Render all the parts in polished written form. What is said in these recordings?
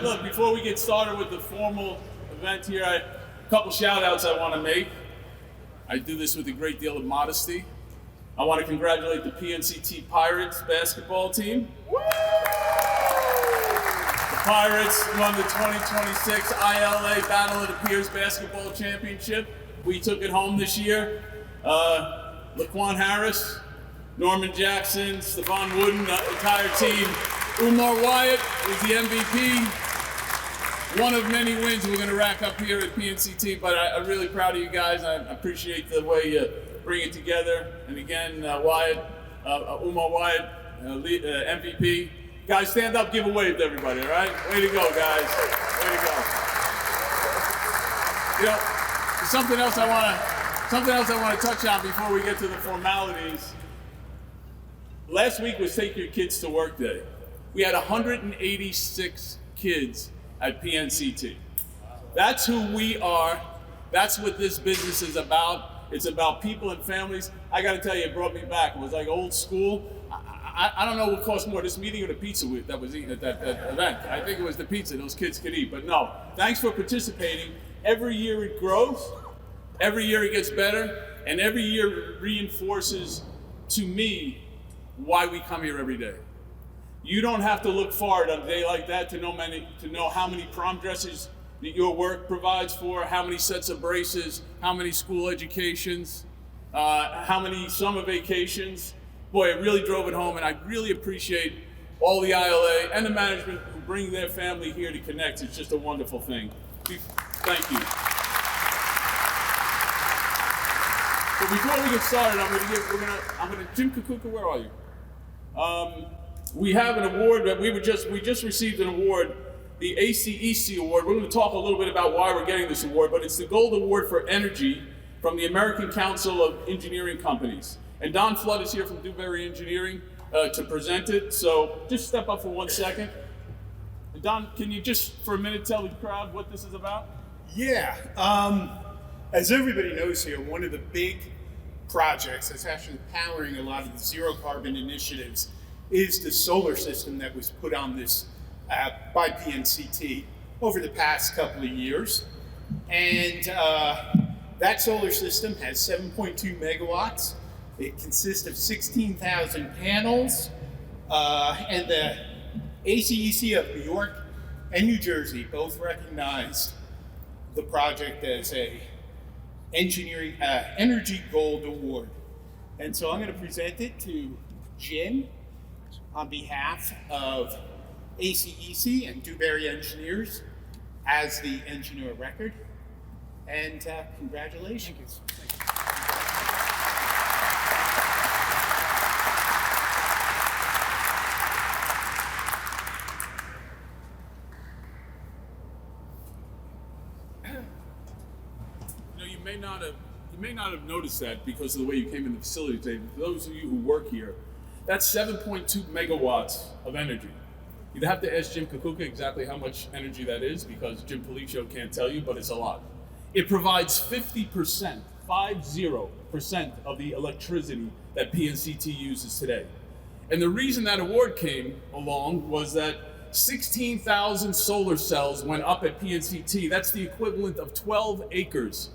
Look, before we get started with the formal event here, a couple shout outs I want to make. I do this with a great deal of modesty. I want to congratulate the PNCT Pirates basketball team. The Pirates won the 2026 ILA Battle of the Piers Basketball Championship. We took it home this year. Laquan Harris, Norman Jackson, Stephon Wooden, the entire team. Umar Wyatt is the MVP. One of many wins we're going to rack up here at PNCT, but I'm really proud of you guys. I appreciate the way you bring it together. And again, Wyatt, Umar Wyatt, MVP. Guys, stand up, give a wave to everybody, all right? Way to go, guys. Way to go. You know, something else I want to touch on before we get to the formalities. Last week was Take Your Kids to Work Day. We had 186 kids at PNCT. That's who we are. That's what this business is about. It's about people and families. I gotta tell you, it brought me back. It was like old school. I don't know what cost more, this meeting or the pizza that was eaten at that event. I think it was the pizza those kids could eat, but no. Thanks for participating. Every year it grows, every year it gets better, and every year it reinforces to me why we come here every day. You don't have to look far on a day like that to know how many prom dresses that your work provides for, how many sets of braces, how many school educations, how many summer vacations. Boy, it really drove it home, and I really appreciate all the ILA and the management who bring their family here to connect. It's just a wonderful thing. Thank you. But before we get started, Jim Kukuka, where are you? We have an award that we just received an award, the ACEC award. We're going to talk a little bit about why we're getting this award, but it's the Gold Award for Energy from the American Council of Engineering Companies. And Don Flood is here from Dewberry Engineering to present it. So just step up for 1 second. Don, can you just for a minute tell the crowd what this is about? Yeah, as everybody knows here, one of the big projects that's actually powering a lot of the zero carbon initiatives is the solar system that was put on this by PNCT over the past couple of years. And that solar system has 7.2 megawatts. It consists of 16,000 panels, and the ACEC of New York and New Jersey both recognized the project as a engineering energy gold award. And so I'm going to present it to Jim on behalf of ACEC and Dewberry Engineers as the engineer of record. And congratulations. Thank you. You may not have noticed that because of the way you came in the facility today. For those of you who work here, that's 7.2 megawatts of energy. You'd have to ask Jim Kukuka exactly how much energy that is because Jim Policio can't tell you, but it's a lot. It provides 50% of the electricity that PNCT uses today. And the reason that award came along was that 16,000 solar cells went up at PNCT. That's the equivalent of 12 acres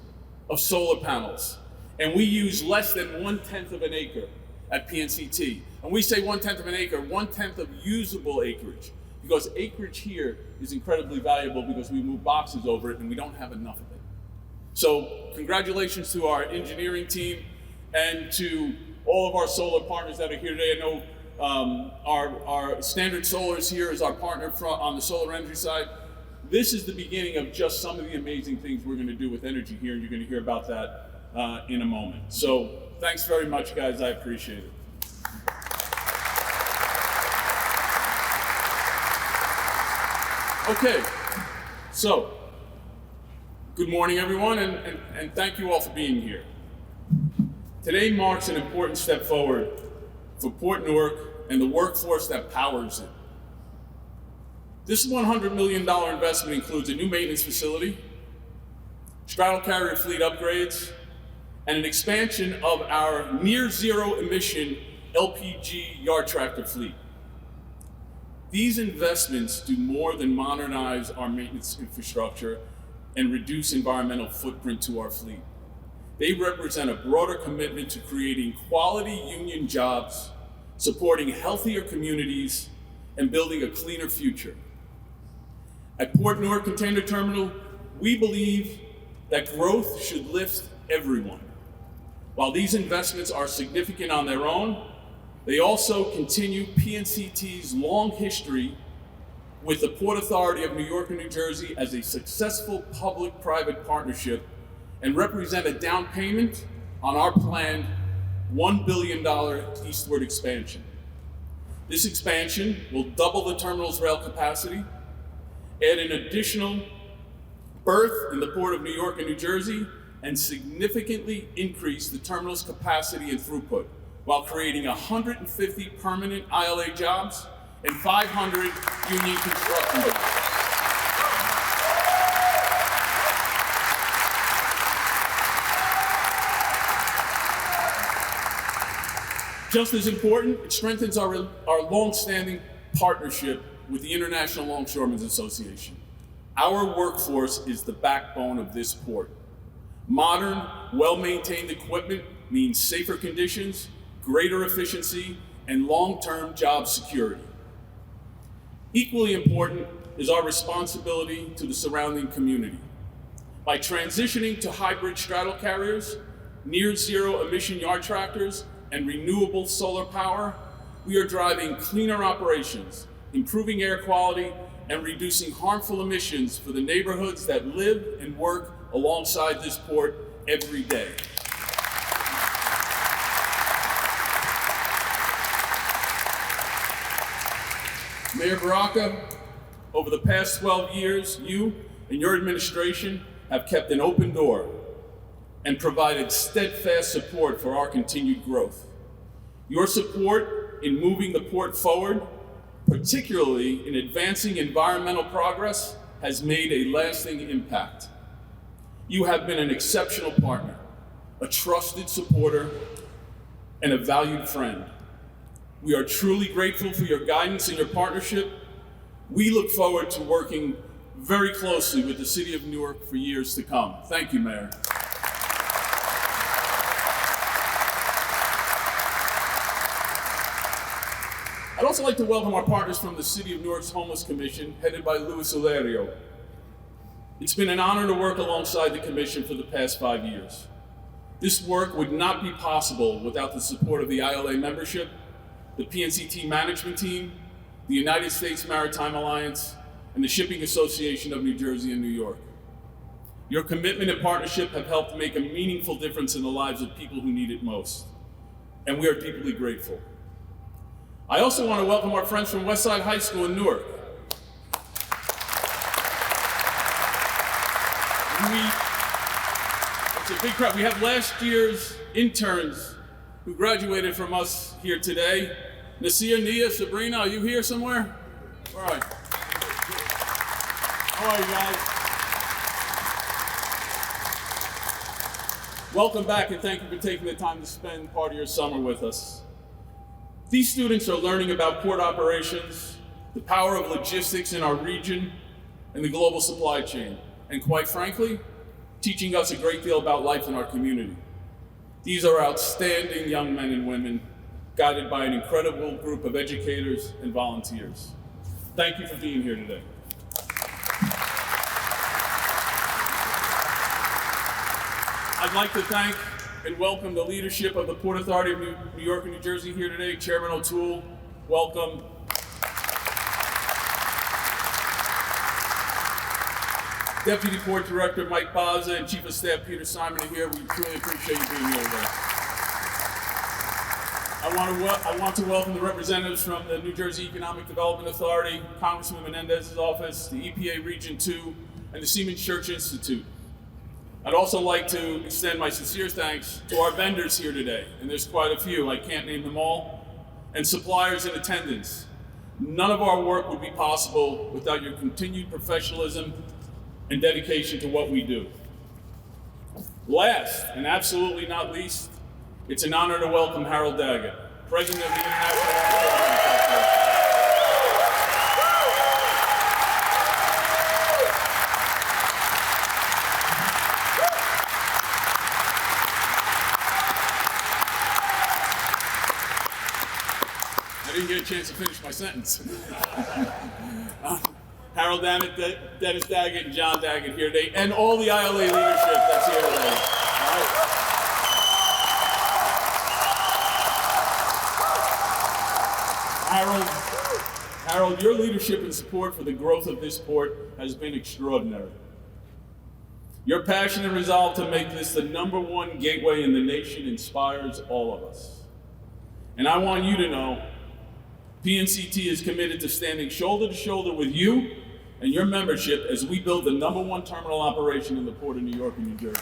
of solar panels. And we use less than 1/10 of an acre at PNCT. And we say 1/10 of an acre, 1/10 of usable acreage, because acreage here is incredibly valuable because we move boxes over it and we don't have enough of it. So congratulations to our engineering team and to all of our solar partners that are here today. I know our Standard Solar is here as our partner on the solar energy side. This is the beginning of just some of the amazing things we're going to do with energy here, and you're going to hear about that in a moment. So thanks very much, guys. I appreciate it. Okay, so good morning, everyone, and thank you all for being here. Today marks an important step forward for Port Newark and the workforce that powers it. This $100 million investment includes a new maintenance facility, straddle carrier fleet upgrades, and an expansion of our near zero emission LPG yard tractor fleet. These investments do more than modernize our maintenance infrastructure and reduce environmental footprint to our fleet. They represent a broader commitment to creating quality union jobs, supporting healthier communities, and building a cleaner future. At Port Newark Container Terminal, we believe that growth should lift everyone. While these investments are significant on their own, they also continue PNCT's long history with the Port Authority of New York and New Jersey as a successful public-private partnership and represent a down payment on our planned $1 billion eastward expansion. This expansion will double the terminal's rail capacity, add an additional berth in the Port of New York and New Jersey, and significantly increase the terminal's capacity and throughput, while creating 150 permanent ILA jobs and 500 union construction jobs. Just as important, it strengthens our long-standing partnership with the International Longshoremen's Association. Our workforce is the backbone of this port. Modern, well-maintained equipment means safer conditions, greater efficiency, and long-term job security. Equally important is our responsibility to the surrounding community. By transitioning to hybrid straddle carriers, near zero emission yard tractors, and renewable solar power, we are driving cleaner operations, improving air quality, and reducing harmful emissions for the neighborhoods that live and work alongside this port every day. Mayor Baraka, over the past 12 years, you and your administration have kept an open door and provided steadfast support for our continued growth. Your support in moving the port forward, particularly in advancing environmental progress, has made a lasting impact. You have been an exceptional partner, a trusted supporter, and a valued friend. We are truly grateful for your guidance and your partnership. We look forward to working very closely with the City of Newark for years to come. Thank you, Mayor. I'd also like to welcome our partners from the City of Newark's Homeless Commission, headed by Luis Olerio. It's been an honor to work alongside the Commission for the past 5 years. This work would not be possible without the support of the ILA membership, the PNCT management team, the United States Maritime Alliance, and the Shipping Association of New Jersey and New York. Your commitment and partnership have helped make a meaningful difference in the lives of people who need it most, and we are deeply grateful. I also want to welcome our friends from Westside High School in Newark. It's a big crowd. We have last year's interns who graduated from us here today. Nasia, Nia, Sabrina, are you here somewhere? All right. How are you guys? Welcome back, and thank you for taking the time to spend part of your summer with us. These students are learning about port operations, the power of logistics in our region, and the global supply chain, and quite frankly, teaching us a great deal about life in our community. These are outstanding young men and women, guided by an incredible group of educators and volunteers. Thank you for being here today. I'd like to thank and welcome the leadership of the Port Authority of New York and New Jersey here today. Chairman O'Toole, welcome. Deputy Port Director Mike Baza and Chief of Staff Peter Simon are here. We truly appreciate you being here today. I want to welcome the representatives from the New Jersey Economic Development Authority, Congressman Menendez's office, the EPA Region 2, and the Siemens Church Institute. I'd also like to extend my sincere thanks to our vendors here today, and there's quite a few, I can't name them all, and suppliers in attendance. None of our work would be possible without your continued professionalism and dedication to what we do. Last, and absolutely not least, it's an honor to welcome Harold Daggett, President of the International I didn't get a chance to finish my sentence. Harold Daggett, Dennis Daggett, and John Daggett here today, and all the ILA leadership that's here today. All right. Harold, your leadership and support for the growth of this port has been extraordinary. Your passion and resolve to make this the #1 gateway in the nation inspires all of us. And I want you to know, PNCT is committed to standing shoulder to shoulder with you and your membership as we build the #1 terminal operation in the Port of New York and New Jersey.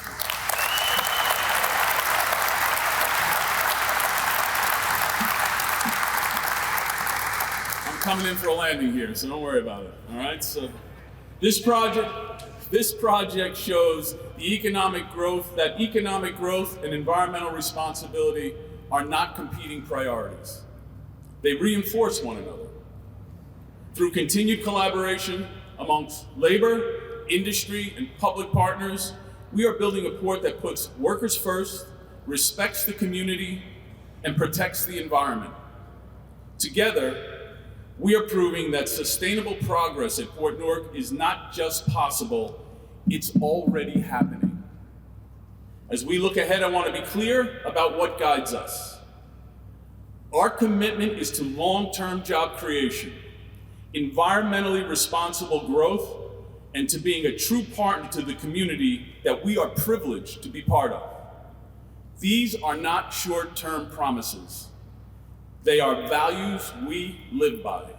I'm coming in for a landing here, so don't worry about it, all right? So this project shows the economic growth and environmental responsibility are not competing priorities. They reinforce one another. Through continued collaboration amongst labor, industry, and public partners, we are building a port that puts workers first, respects the community, and protects the environment. Together, we are proving that sustainable progress at Port Newark is not just possible, it's already happening. As we look ahead, I want to be clear about what guides us. Our commitment is to long-term job creation, environmentally responsible growth, and to being a true partner to the community that we are privileged to be part of. These are not short-term promises. They are values we live by.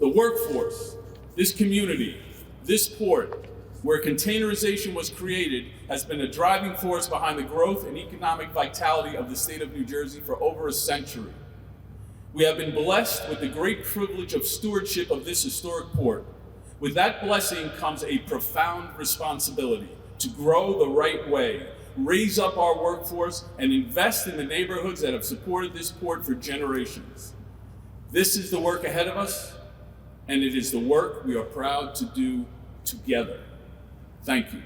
The workforce, this community, this port, where containerization was created, has been a driving force behind the growth and economic vitality of the state of New Jersey for over a century. We have been blessed with the great privilege of stewardship of this historic port. With that blessing comes a profound responsibility to grow the right way, raise up our workforce, and invest in the neighborhoods that have supported this port for generations. This is the work ahead of us, and it is the work we are proud to do together. Thank you.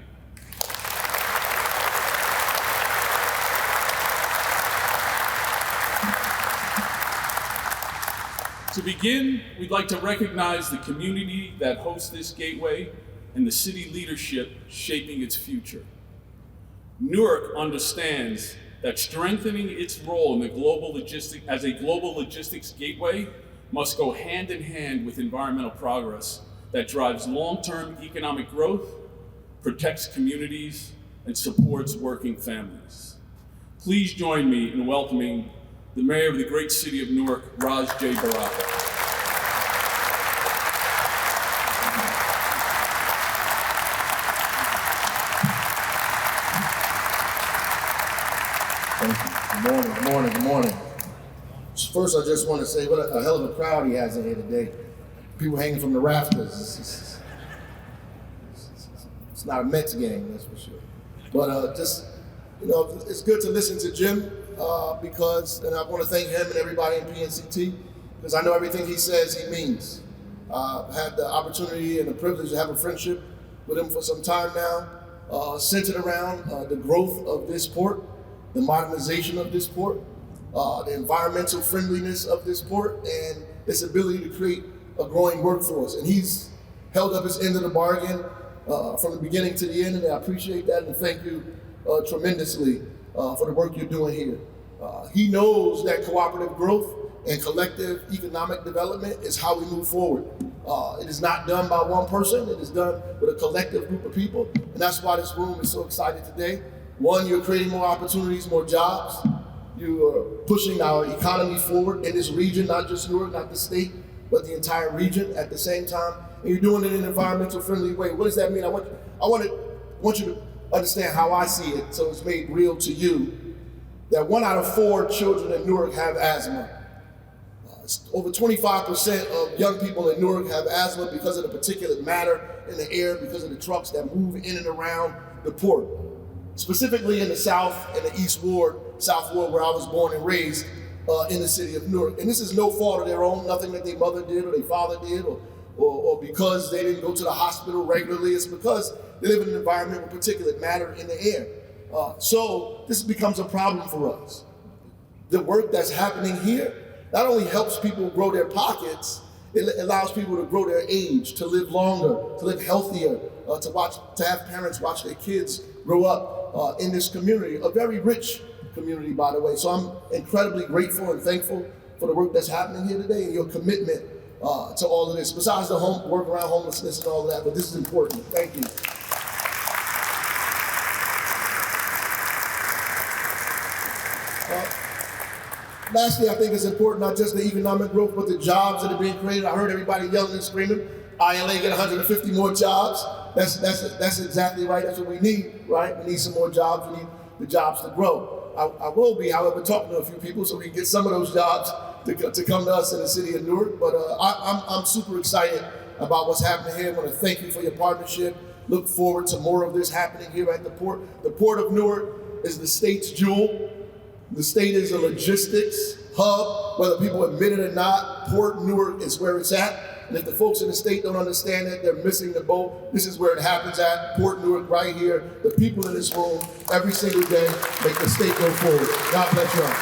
To begin, we'd like to recognize the community that hosts this gateway and the city leadership shaping its future. Newark understands that strengthening its role in the global logistics gateway must go hand in hand with environmental progress that drives long-term economic growth, protects communities, and supports working families. Please join me in welcoming the Mayor of the great city of Newark, Raj J. Baraka. Thank you. Good morning. First, I just want to say what a hell of a crowd he has in here today. People hanging from the rafters. It's not a Mets game, that's for sure. But it's good to listen to Jim. because, and I want to thank him and everybody in PNCT, because I know everything he says he means. I've had the opportunity and the privilege to have a friendship with him for some time now, centered around the growth of this port, the modernization of this port, the environmental friendliness of this port, and its ability to create a growing workforce. And he's held up his end of the bargain from the beginning to the end, and I appreciate that, and thank you tremendously for the work you're doing here. He knows that cooperative growth and collective economic development is how we move forward. It is not done by one person, it is done with a collective group of people, and that's why this room is so excited today. One, you're creating more opportunities, more jobs. You are pushing our economy forward in this region, not just Newark, not the state, but the entire region at the same time. And you're doing it in an environmental friendly way. What does that mean? I want you to understand how I see it, so it's made real to you, that 1 out of 4 children in Newark have asthma. Over 25% of young people in Newark have asthma because of the particulate matter in the air, because of the trucks that move in and around the port. Specifically in the South and the East Ward, South Ward, where I was born and raised in the city of Newark. And this is no fault of their own, nothing that their mother did or their father did, or because they didn't go to the hospital regularly. It's because they live in an environment with particulate matter in the air. So this becomes a problem for us. The work that's happening here not only helps people grow their pockets, it allows people to grow their age, to live longer, to live healthier, to have parents watch their kids grow up in this community, a very rich community, by the way. So I'm incredibly grateful and thankful for the work that's happening here today and your commitment to all of this, besides the work around homelessness and all of that, but this is important. Thank you. Lastly, I think it's important not just the economic growth, but the jobs that are being created. I heard everybody yelling and screaming, ILA get 150 more jobs. That's exactly right. That's what we need, right? We need some more jobs. We need the jobs to grow. I will be, however, talking to a few people so we can get some of those jobs to come to us in the city of Newark. But I'm super excited about what's happening here. I want to thank you for your partnership. Look forward to more of this happening here at the port. The Port of Newark is the state's jewel. The state is a logistics hub, whether people admit it or not. Port Newark is where it's at. And if the folks in the state don't understand it, they're missing the boat. This is where it happens at, Port Newark right here. The people in this room every single day make the state go forward. God bless you all.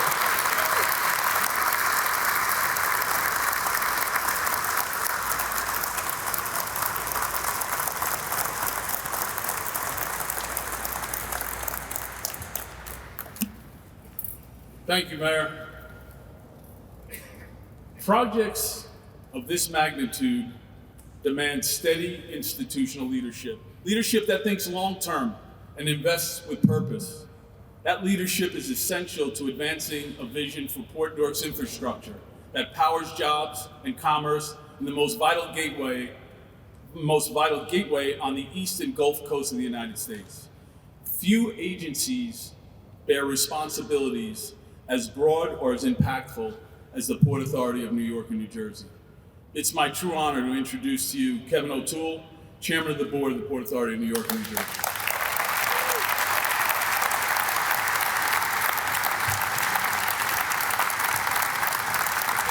Thank you, Mayor. Projects of this magnitude demand steady institutional leadership. Leadership that thinks long-term and invests with purpose. That leadership is essential to advancing a vision for Port Newark's infrastructure that powers jobs and commerce in the most vital gateway on the east and Gulf Coast of the United States. Few agencies bear responsibilities as broad or as impactful as the Port Authority of New York and New Jersey. It's my true honor to introduce to you Kevin O'Toole, Chairman of the Board of the Port Authority of New York and New Jersey.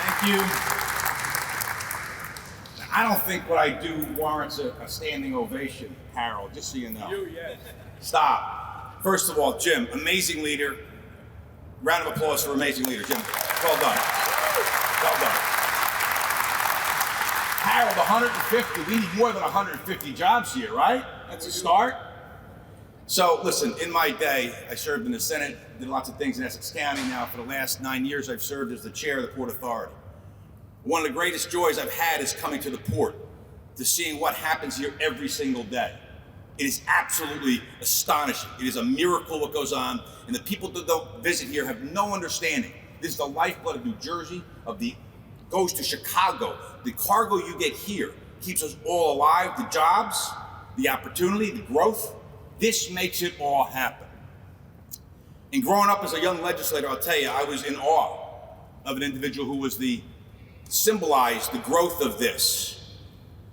Thank you. I don't think what I do warrants a standing ovation, Harold, just so you know. Yes. Stop. First of all, Jim, amazing leader. Round of applause for amazing leader, Jim. Well done. Well done. Harold, 150. We need more than 150 jobs here, right? That's a start. So listen, in my day, I served in the Senate, did lots of things in Essex County. Now for the last 9 years, I've served as the chair of the Port Authority. One of the greatest joys I've had is coming to the port, to seeing what happens here every single day. It is absolutely astonishing. It is a miracle what goes on, and the people that don't visit here have no understanding. This is the lifeblood of New Jersey, goes to Chicago. The cargo you get here keeps us all alive, the jobs, the opportunity, the growth. This makes it all happen. And growing up as a young legislator, I'll tell you, I was in awe of an individual who was symbolized the growth of this.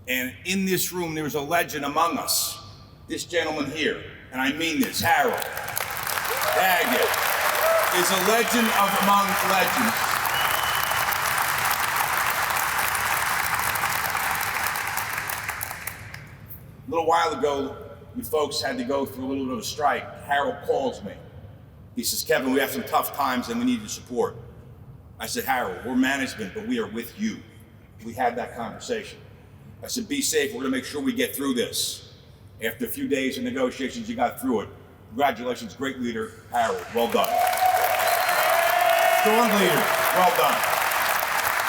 And in this room, there is a legend among us. This gentleman here, and I mean this, Harold Daggett. is a legend among legends. A little while ago, you folks had to go through a little bit of a strike. Harold calls me. He says, Kevin, we have some tough times and we need your support. I said, Harold, we're management, but we are with you. We had that conversation. I said, be safe, we're gonna make sure we get through this. After a few days of negotiations, you got through it. Congratulations, great leader, Harold, well done. Strong leader, well done.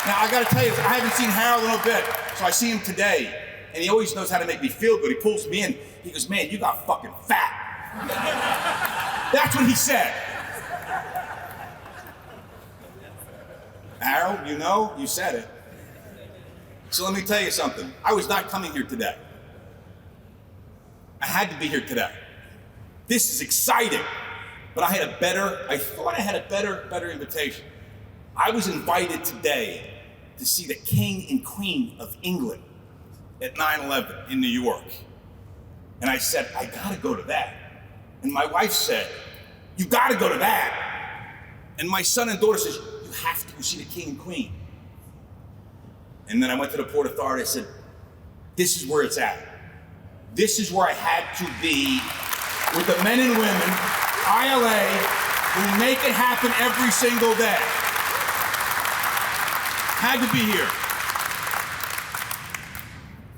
Now, I gotta tell you, I haven't seen Harold in a bit, so I see him today, and he always knows how to make me feel good. He pulls me in, he goes, man, you got fucking fat. That's what he said. Harold, you know, you said it. So let me tell you something. I was not coming here today. I had to be here today. This is exciting, but I thought I had a better invitation. I was invited today to see the King and Queen of England at 9/11 in New York. And I said, I gotta go to that. And my wife said, you gotta go to that. And my son and daughter says, you have to go see the King and Queen. And then I went to the Port Authority, I said, this is where it's at. This is where I had to be with the men and women, ILA, who make it happen every single day. Had to be here.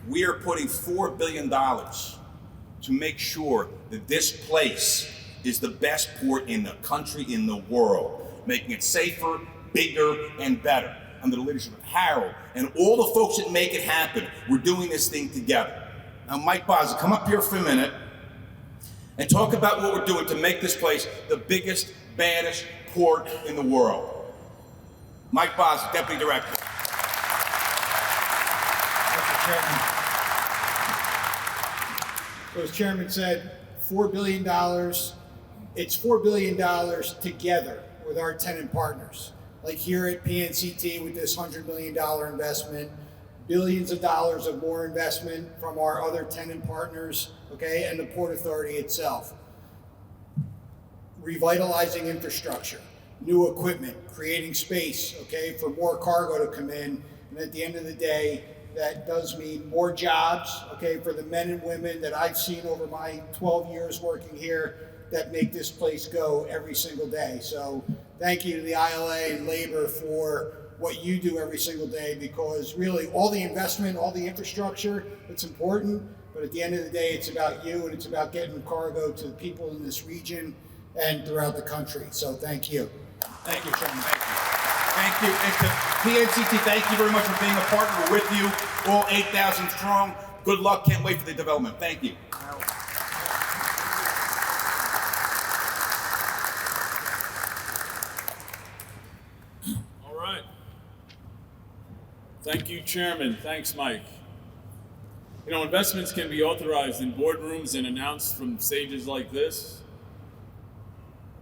We are putting $4 billion to make sure that this place is the best port in the country, in the world, making it safer, bigger, and better. Under the leadership of Harold and all the folks that make it happen, we're doing this thing together. Now, Mike Bozzi, come up here for a minute and talk about what we're doing to make this place the biggest, baddest port in the world. Mike Bozzi, Deputy Director. Mr. Chairman. So as Chairman said, $4 billion. It's $4 billion together with our tenant partners. Like here at PNCT with this $100 million investment, billions of dollars of more investment from our other tenant partners, okay, and the Port Authority itself. Revitalizing infrastructure, new equipment, creating space, okay, for more cargo to come in. And at the end of the day, that does mean more jobs, okay, for the men and women that I've seen over my 12 years working here that make this place go every single day. So thank you to the ILA and labor for what you do every single day, because really all the investment, all the infrastructure, it's important, but at the end of the day, it's about you and it's about getting cargo to the people in this region and throughout the country. So thank you. Thank you, Chairman. Thank you. And to PNCT, thank you very much for being a partner. We're with you, all 8,000 strong. Good luck. Can't wait for the development. Thank you. All right. Thank you, Chairman. Thanks, Mike. You know, investments can be authorized in boardrooms and announced from stages like this,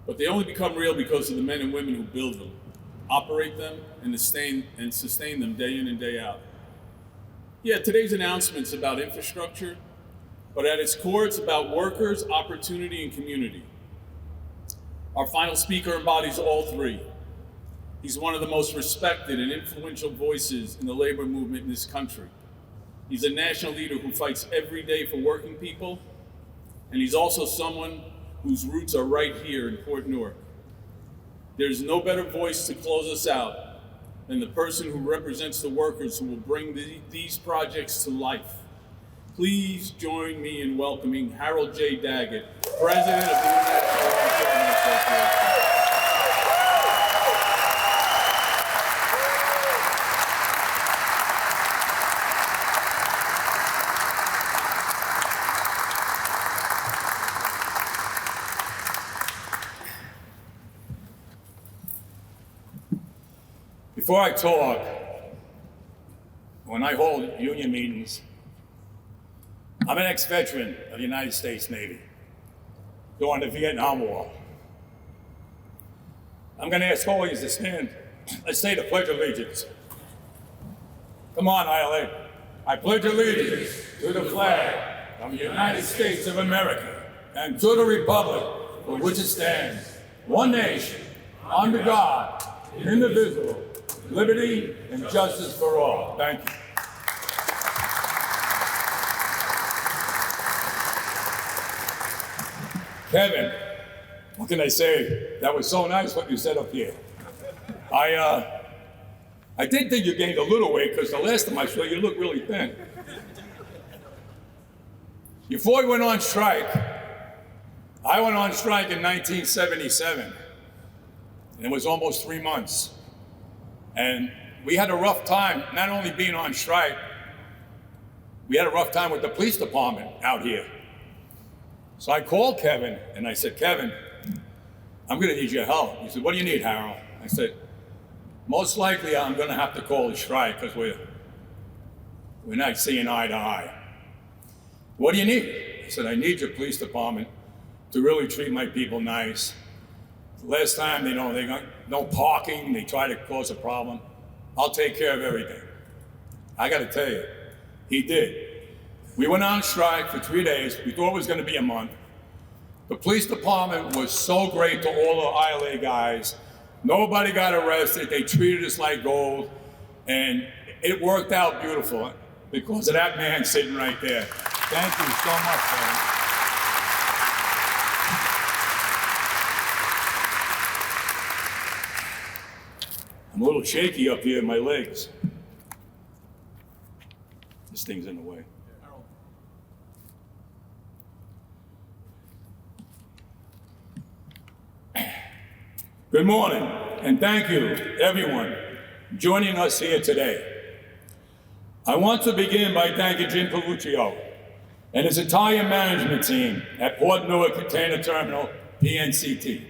but they only become real because of the men and women who build them, operate them, and sustain them day in and day out. Yeah, today's announcement's about infrastructure, but at its core, it's about workers, opportunity, and community. Our final speaker embodies all three. He's one of the most respected and influential voices in the labor movement in this country. He's a national leader who fights every day for working people, and he's also someone whose roots are right here in Port Newark. There's no better voice to close us out than the person who represents the workers who will bring these projects to life. Please join me in welcoming Harold J. Daggett, President of the International Workers' Association. Before I talk, when I hold union meetings, I'm an ex-veteran of the United States Navy during the Vietnam War. I'm going to ask all of you to stand and say the Pledge of Allegiance. Come on, ILA. I pledge allegiance to the flag of the United States of America and to the republic for which it stands, one nation, under God, indivisible, liberty and justice for all. Thank you. Kevin, what can I say? That was so nice what you said up here. I did think you gained a little weight because the last time I saw you, you looked really thin. Before you went on strike, I went on strike in 1977, and it was almost 3 months. And we had a rough time, not only being on strike, we had a rough time with the police department out here. So I called Kevin, and I said, Kevin, I'm gonna need your help. He said, what do you need, Harold? I said, most likely I'm gonna have to call a strike because we're not seeing eye to eye. What do you need? I said, I need your police department to really treat my people nice. Last time, they got no parking, they try to cause a problem. I'll take care of everything. I gotta tell you, he did. We went on strike for 3 days. We thought it was gonna be a month. The police department was so great to all the ILA guys. Nobody got arrested. They treated us like gold. And it worked out beautiful because of that man sitting right there. Thank you so much, Kevin. I'm a little shaky up here in my legs. This thing's in the way. Good morning, and thank you, everyone, joining us here today. I want to begin by thanking Jim Paluccio and his entire management team at Port Newark Container Terminal, PNCT.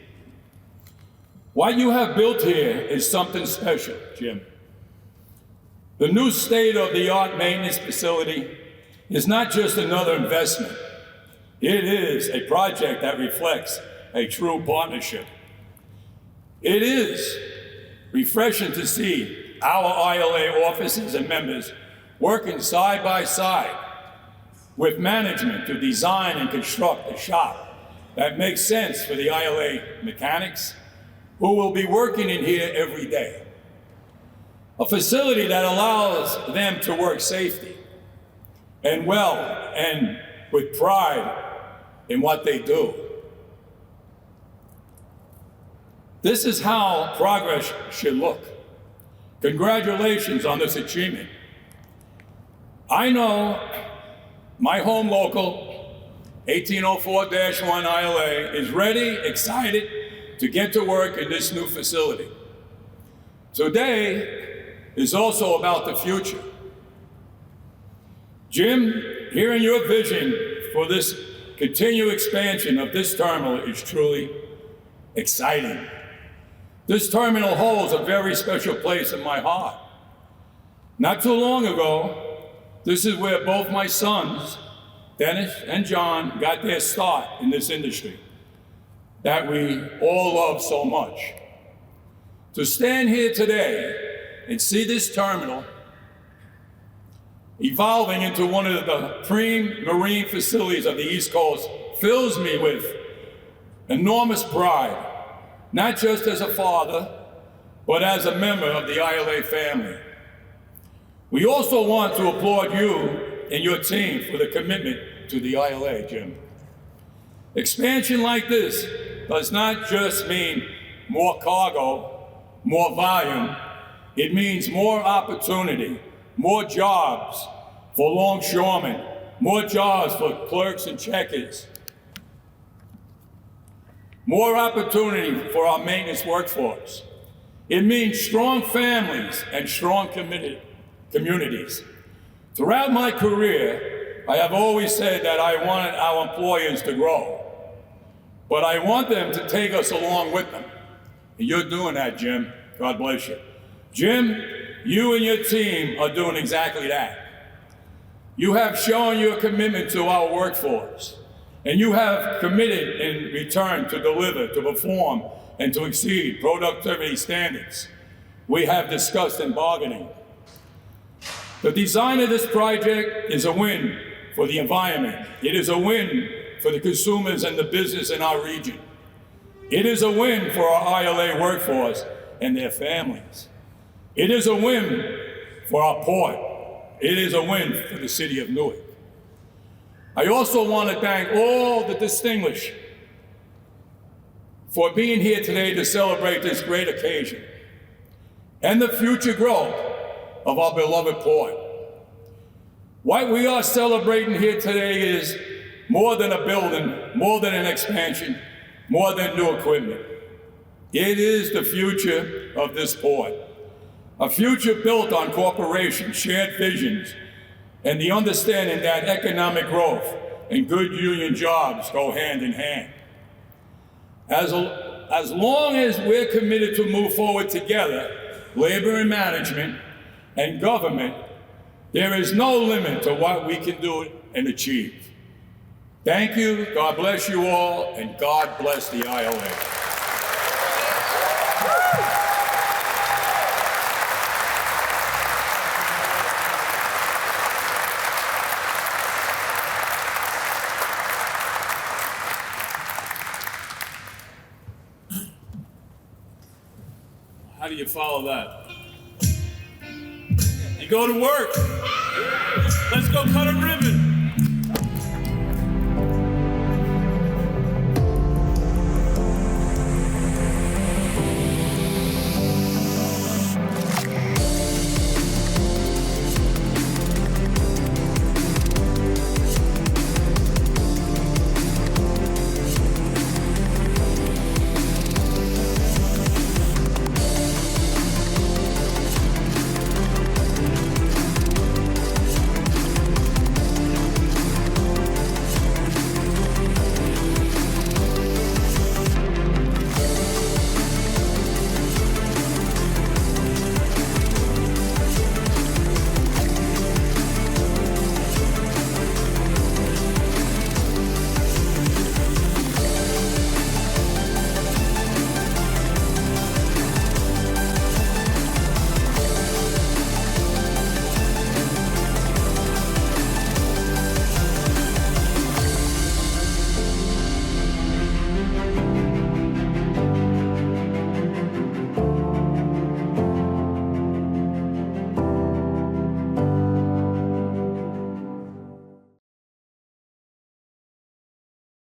What you have built here is something special, Jim. The new state-of-the-art maintenance facility is not just another investment. It is a project that reflects a true partnership. It is refreshing to see our ILA officers and members working side by side with management to design and construct a shop that makes sense for the ILA mechanics who will be working in here every day. A facility that allows them to work safely and well and with pride in what they do. This is how progress should look. Congratulations on this achievement. I know my home local, 1804-1 ILA, is ready, excited to get to work in this new facility. Today is also about the future. Jim, hearing your vision for this continued expansion of this terminal is truly exciting. This terminal holds a very special place in my heart. Not too long ago, this is where both my sons, Dennis and John, got their start in this industry that we all love so much. To stand here today and see this terminal evolving into one of the prime marine facilities of the East Coast fills me with enormous pride. Not just as a father, but as a member of the ILA family. We also want to applaud you and your team for the commitment to the ILA, Jim. Expansion like this does not just mean more cargo, more volume. It means more opportunity, more jobs for longshoremen, more jobs for clerks and checkers, more opportunity for our maintenance workforce. It means strong families and strong communities. Throughout my career, I have always said that I wanted our employers to grow, but I want them to take us along with them. And you're doing that, Jim. God bless you. Jim, you and your team are doing exactly that. You have shown your commitment to our workforce. And you have committed in return to deliver, to perform, and to exceed productivity standards we have discussed in bargaining. The design of this project is a win for the environment. It is a win for the consumers and the business in our region. It is a win for our ILA workforce and their families. It is a win for our port. It is a win for the city of Newark. I also want to thank all the distinguished for being here today to celebrate this great occasion and the future growth of our beloved port. What we are celebrating here today is more than a building, more than an expansion, more than new equipment. It is the future of this port. A future built on cooperation, shared visions, and the understanding that economic growth and good union jobs go hand in hand. As long as we're committed to move forward together, labor and management and government, there is no limit to what we can do and achieve. Thank you, God bless you all, and God bless the ILA. How do you follow that? You go to work. Let's go cut a ribbon.